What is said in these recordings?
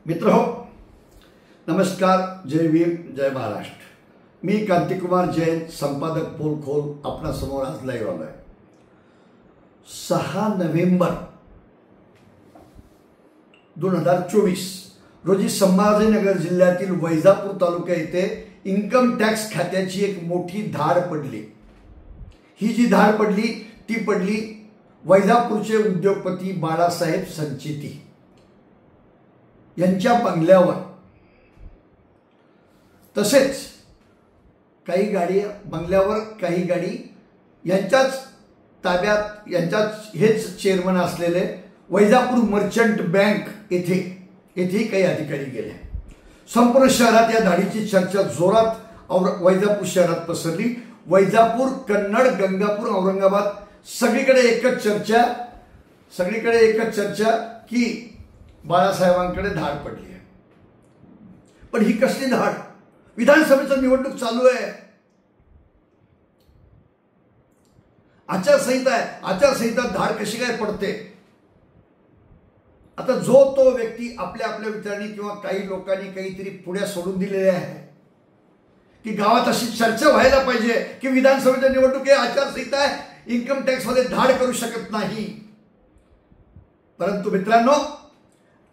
मित्रहो, नमस्कार. जय भीम, जय महाराष्ट्र. मी कांतिकुमार जैन, संपादक पोलखोल, आपणासमोर आज लाईव्ह आलोय. 6 नोव्हेंबर 2024 रोजी संभाजीनगर जिल्ह्यातील वैजापूर तालुक्या येथे इन्कम टॅक्स खात्याची एक मोठी धाड पडली. ही जी धाड पडली ती पडली वैजापूरचे उद्योगपती बाळासाहेब संचेती यांच्या बंगल्यावर. तसेच काही गाडी बंगल्यावर, काही गाडी यांच्याच ताब्यात, यांच्याच हेच चेअरमन असलेले वैजापूर मर्चंट बँक येथे काही अधिकारी गेले. संपूर्ण शहरात या धाडीची चर्चा जोरात वैजापूर शहरात पसरली. वैजापूर, कन्नड, गंगापूर, औरंगाबाद सगळीकडे एकच चर्चा की बाळासाहेबांकडे धाड पडली आहे. पण ही कसली धाड? विधानसभेची निवडणूक चालू आहे, आचारसंहिता आहे. आचारसंहिता धाड कशी काय पडते? आता जो तो व्यक्ती आपल्या विचारांनी किंवा काही लोकांनी काहीतरी पुढ्या सोडून दिलेल्या आहे की गावात अशी चर्चा व्हायला पाहिजे की विधानसभेच्या निवडणूक आहे, आचारसंहिता आहे, इन्कम टॅक्स मध्ये धाड करू शकत नाही. परंतु मित्रांनो,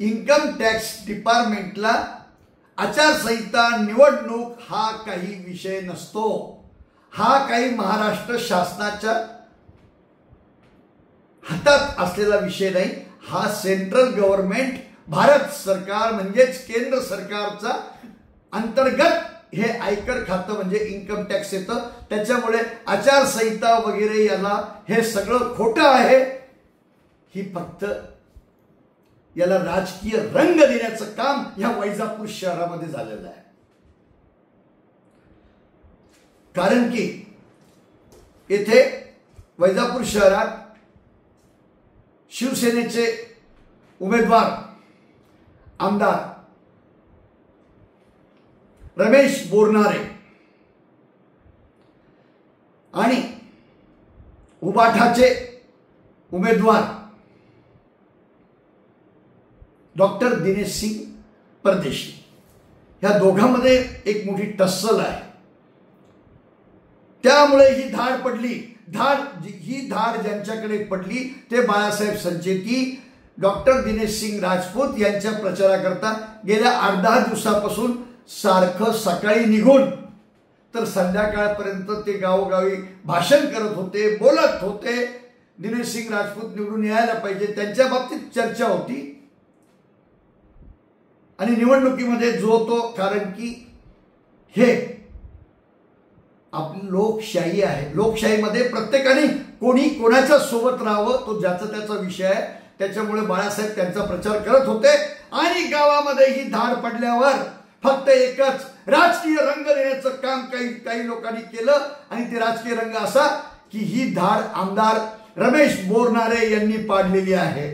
इन्कम टॅक्स डिपार्टमेंटला आचारसंहिता, निवडणूक हा काही विषय नसतो. हा काही महाराष्ट्र शासनाच्या हातात असलेला विषय नाही. हा सेंट्रल गव्हर्नमेंट, भारत सरकार म्हणजेच केंद्र सरकारचा अंतर्गत हे आयकर खातं म्हणजे इन्कम टॅक्स येतं. त्याच्यामुळे आचारसंहिता वगैरे याला हे सगळं खोटं आहे. ही फक्त याला राजकीय रंग देण्याचं काम या वैजापूर शहरामध्ये झालेलं आहे. कारण की येथे वैजापूर शहरात शिवसेनेचे उमेदवार आमदार रमेश बोरनारे आणि उबाठाचे उमेदवार डॉक्टर दिनेश सिंग परदेशी, ह्या दोघांमध्ये एक मोठी टस्सल आहे. त्यामुळे ही धाड पडली. ही धाड ज्यांच्याकडे पडली ते बाळासाहेब संचेती, डॉक्टर दिनेश सिंग राजपूत यांच्या प्रचाराकरता गेल्या 8-10 दिवसापासून सारखं सकाळी निघून तर संध्याकाळपर्यंत ते गावोगावी भाषण करत होते, बोलत होते. दिनेश सिंग राजपूत निवडून यायला पाहिजे, त्यांच्या बाबतीत चर्चा होती. आणि निवडणुकीमध्ये जो तो, कारण की हे आपली लोकशाही आहे. लोकशाहीमध्ये प्रत्येकाने कोणी कोणाच्या सोबत राहावं तो ज्याचा त्याचा विषय आहे. त्याच्यामुळे बाळासाहेब त्यांचा प्रचार करत होते आणि गावामध्ये ही धाड पडल्यावर फक्त एकच राजकीय रंग देण्याचं काम काही लोकांनी केलं. आणि ते राजकीय रंग असा की ही धाड आमदार रमेश बोरनारे यांनी पाडलेली आहे.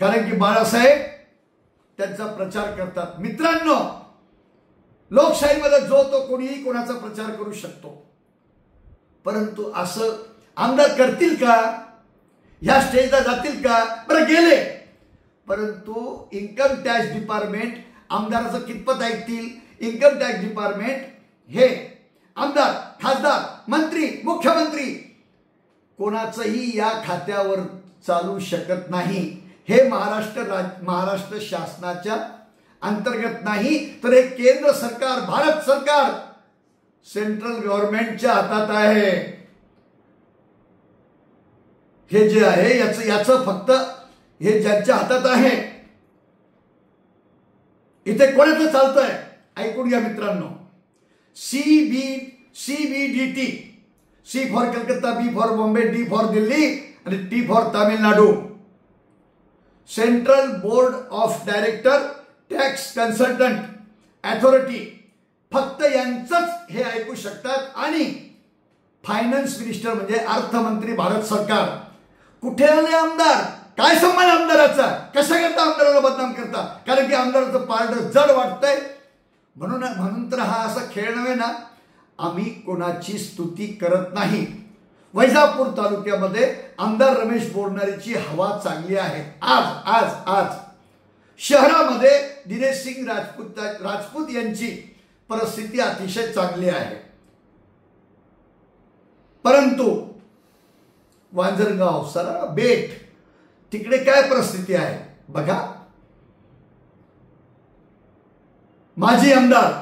कारण की बाळासाहेब त्यांचा प्रचार करतात. मित्रांनो, लोकशाहीमध्ये जो तो कोणीही कोणाचा प्रचार करू शकतो. परंतु असं आमदार करतील का? ह्या स्टेजला जातील का? बरं, गेले. परंतु इन्कम टॅक्स डिपार्टमेंट आमदाराचं कितपत ऐकतील? इन्कम टॅक्स डिपार्टमेंट हे आमदार, खासदार, मंत्री, मुख्यमंत्री कोणाचंही या खात्यावर चालू शकत नाही. हे महाराष्ट्र शासनाच्या अंतर्गत नाही, तर हे केंद्र सरकार, भारत सरकार, सेंट्रल गव्हर्नमेंटच्या हातात आहे. हे जे आहे याचं फक्त हे ज्यांच्या हातात आहे. इथे कोणाचं चालतंय ऐकून घ्या मित्रांनो. CBDT, C for Calcutta, B for Bombay, D for Delhi आणि T for Tamil Nadu. Central board of director tax consultant authority, फक्त यांचंच हे ऐकू शकतात. आणि फायनान्स मिनिस्टर म्हणजे अर्थमंत्री, भारत सरकार. कुठे आले आमदार? काय संबंध आमदाराचा? कशा करता आमदाराला बदनाम करता? कारण की आमदाराचं पारड जड वाटतंय. म्हणून तर हा असा खेळ नव्हे ना. आम्ही कोणाची स्तुती करत नाही. वैजापूर तालुक्यामध्ये आमदार रमेश बोरनारेची हवा चांगली आहे. आज शहरामध्ये दिनेश सिंग राजपूत यांची परिस्थिती अतिशय चांगली आहे. परंतु वांजरगाव, सरळ बेट, तिकडे काय परिस्थिती आहे बघा. माजी आमदार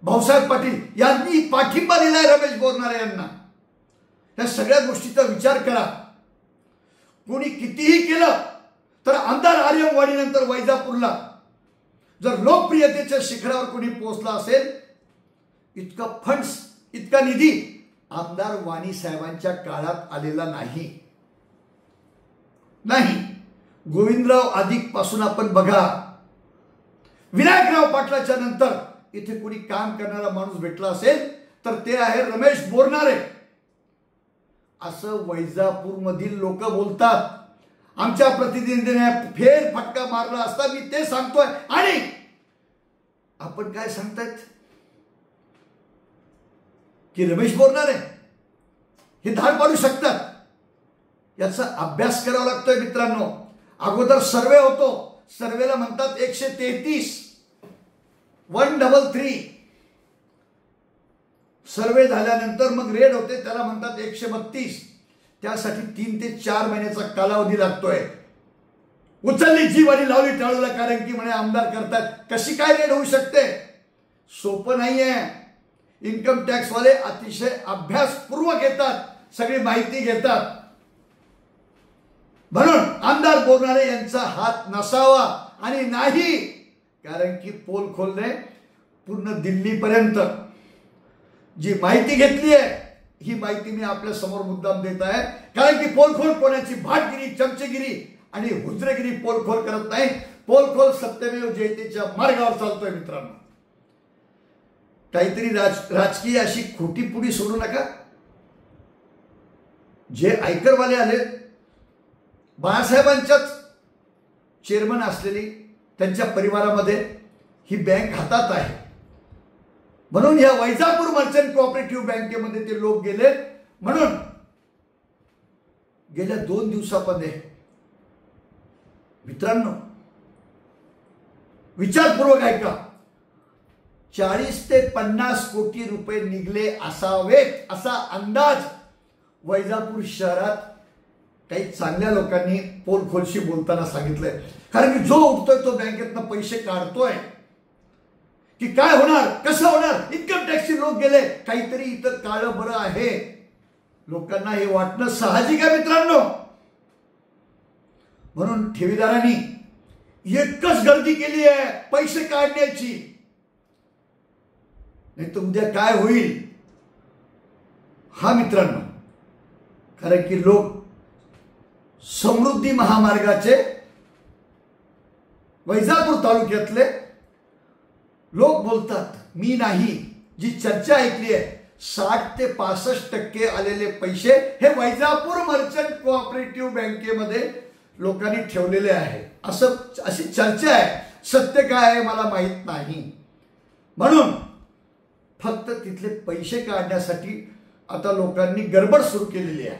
भाऊसाहेब पाटील यांनी पाठिंबा दिलाय रमेश बोरनारे यांना. या सगळ्या गोष्टीचा विचार करा. कोणी कितीही केलं तर आमदार आर्यम वाडीनंतर वैजापूरला जर लोकप्रियतेच्या शिखरावर कोणी पोहोचला असेल, इतका फंड्स, इतका निधी आमदार वाणी साहेबांच्या काळात आलेला नाही. गोविंदराव अधिक पासून आपण बघा, विनायकराव पाटलाच्या नंतर इथे कोणी काम करणारा माणूस भेटला असेल तर ते आहे रमेश बोरनारे, असं वैजापूर मधील लोक बोलतात. आमच्या प्रतिनिधीने फेर फटका मारला असता मी ते सांगतोय. आणि आपण काय सांगतायत की रमेश बोरनारे हे धाड पाडू शकतात. याचा अभ्यास करावा लागतोय मित्रांनो. अगोदर सर्वे होतो, सर्वेला म्हणतात 133, 133. सर्वे झाल्यानंतर मग रेड होते, त्याला म्हणतात 132. त्यासाठी 3 ते 4 महिन्याचा कालावधी लागतोय. उचलली जीव आणि लावली टाळूला, कारण की म्हणे आमदार करतात. कशी काय रेड होऊ शकते? सोपं नाहीये. इन्कम टॅक्स वाले अतिशय अभ्यासपूर्वक येतात, सगळी माहिती घेतात. म्हणून आमदार बोरनारे यांचा हात नसावा. आणि नाही, कारण की पोल खोलने पूर्ण दिल्लीपर्यंत जी माहिती घेतली आहे, ही माहिती मी आपल्या समोर मुद्दाम देत आहे. कारण की पोलखोल कोणाची भाटगिरी, चमचेगिरी आणि हुजरेगिरी पोलखोल करत नाही. पोलखोल सत्यमेव जयतेच्या मार्गावर चालतोय मित्रांनो. काहीतरी राजकीय अशी खोटी पुडी सोडू नका. जे आयकरवाले आले, बाळासाहेबांच्याच चेअरमन असलेली त्यांच्या परिवारामध्ये ही बँक हातात आहे. म्हणून या वैजापूर मर्चंट कोऑपरेटिव्ह बँकेमध्ये ते लोक गेले. म्हणून गेल्या 2 दिवसामध्ये मित्रांनो विचारपूर्वक ऐका, 40 ते 50 कोटी रुपये निघले असावेत असा अंदाज वैजापूर शहरात काही चांगल्या लोकांनी पोलखोलशी बोलताना सांगितलंय. कारण की जो उठतोय तो बँकेतनं पैसे काढतोय की काय होणार, कसं होणार, इन्कम टॅक्सचे लोक गेले, काहीतरी इथं काळं बरं आहे. लोकांना हे वाटणं साहजिक आहे मित्रांनो. म्हणून ठेवीदारांनी एकच गर्दी केली आहे पैसे काढण्याची. नाही तर उद्या काय होईल हा मित्रांनो. कारण की लोक समृद्धी महामार्गाचे वैजापूर तालुक्यातले लोक बोलतात, मी नाही, जी चर्चा ऐकली आहे, 60 ते 65% आलेले पैसे हे वैजापूर मर्चंट कोऑपरेटिव्ह बँकेमध्ये लोकांनी ठेवलेले आहे, अशी चर्चा आहे. सत्य काय आहे मला माहित नाही. म्हणून फक्त तिथले पैसे काढण्यासाठी आता लोकांनी गडबड सुरू केलेली आहे.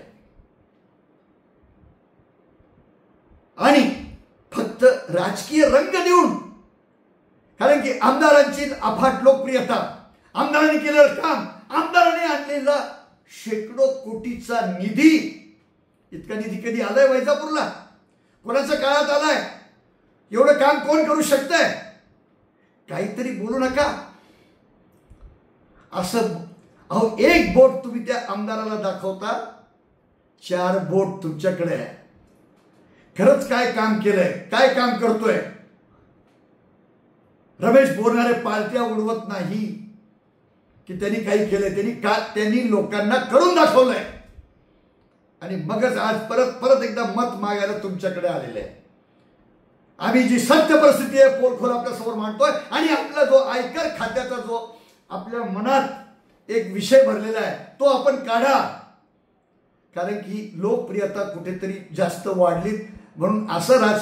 आणि फक्त राजकीय रंग देऊन, कारण की आमदारांची अफाट लोकप्रियता, आमदारांनी केलेलं काम, आमदारांनी आणलेला शेकडो कोटीचा निधी, इतका निधी कधी आलाय वैजापूरला? कोणाच्या काळात आलाय? एवढं काम कोण करू शकतंय? काहीतरी बोलू नका असं. अहो, एक बोट तुम्ही त्या आमदाराला दाखवता, 4 बोट तुमच्याकडे आहे. खरंच काय काम केलंय, काय काम करतोय? रमेश बोरनारे पार्ट्या उडवत नाही की त्यांनी काही केलंय, त्यांनी लोकांना करून दाखवलंय. आणि मगच आज परत एकदा मत मागायला तुमच्याकडे आलेले आहे. आम्ही जी सत्य परिस्थिती आहे पोलखोल आपल्या समोर मांडतोय. आणि आपला जो आयकर खात्याचा जो आपल्या मनात एक विषय भरलेला आहे तो आपण काढा. कारण की लोकप्रियता कुठेतरी जास्त वाढली. म्हणून असं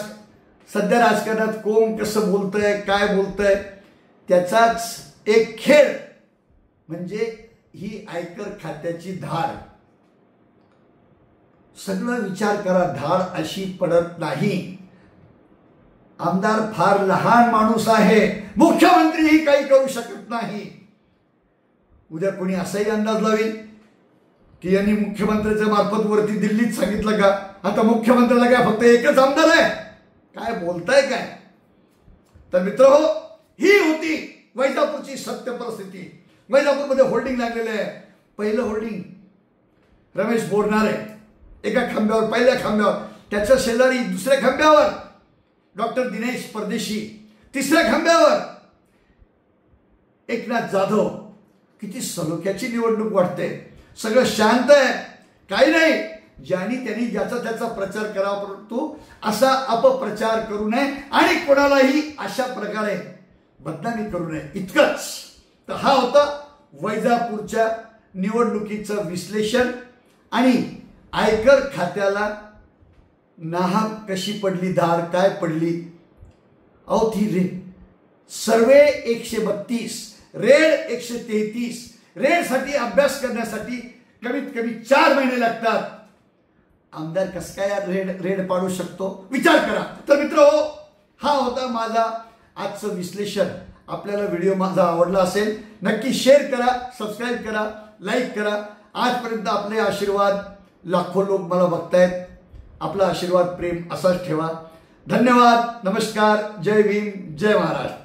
सध्या राजकारणात कोण कसं बोलतंय, काय बोलतंय, त्याचाच एक खेळ म्हणजे ही आयकर खात्याची धाड. सगळं विचार करा, धाड अशी पडत नाही. आमदार फार लहान माणूस आहे, मुख्यमंत्रीही काही करू शकत नाही. उद्या कोणी असाही अंदाज लावेल की यांनी मुख्यमंत्र्याच्या मार्फत वरती दिल्लीत सांगितलं का, आता मुख्यमंत्र्याला काय फक्त एकच आमदार आहे, काय बोलताय काय. तर मित्रहो, ही होती वैजापूरची सत्य परिस्थिती. वैजापूरमध्ये होल्डिंग लागलेलं आहे. पहिलं होल्डिंग रमेश बोरनारे एका खांब्यावर, पहिल्या खांब्यावर, त्याच्या शेजारी दुसऱ्या खांब्यावर डॉक्टर दिनेश परदेशी, तिसऱ्या खांब्यावर एकनाथ जाधव. किती सलोख्याची निवडणूक वाटते. सगळं शांत आहे, काही नाही. ज्यांनी त्यांनी ज्याचा त्याचा प्रचार करावा, परंतु असा अपप्रचार करू नये आणि कोणालाही अशा प्रकारे बदनामी करू नये, इतकंच. तर हा होता वैजापूरच्या निवडणुकीचं विश्लेषण. आणि आयकर खात्याला नाहक कशी पडली धार, काय पडली. अहो ती सर्वे 132, रेड 133, रेड साठी अभ्यास करण्यासाठी कमीत कमी 4 महिने लागतात. आमदार कस काय रेड पाडू शकतो, विचार करा. तर मित्रहो, हा होता माझा आजचं विश्लेषण. आपल्याला व्हिडिओ माझा आवडला असेल नक्की शेअर करा, सबस्क्राईब करा, लाईक करा. आजपर्यंत आपले आशीर्वाद, लाखो लोक मला बघतायत. आपला आशीर्वाद प्रेम असाच ठेवा. धन्यवाद. नमस्कार. जय भीम, जय महाराष्ट्र.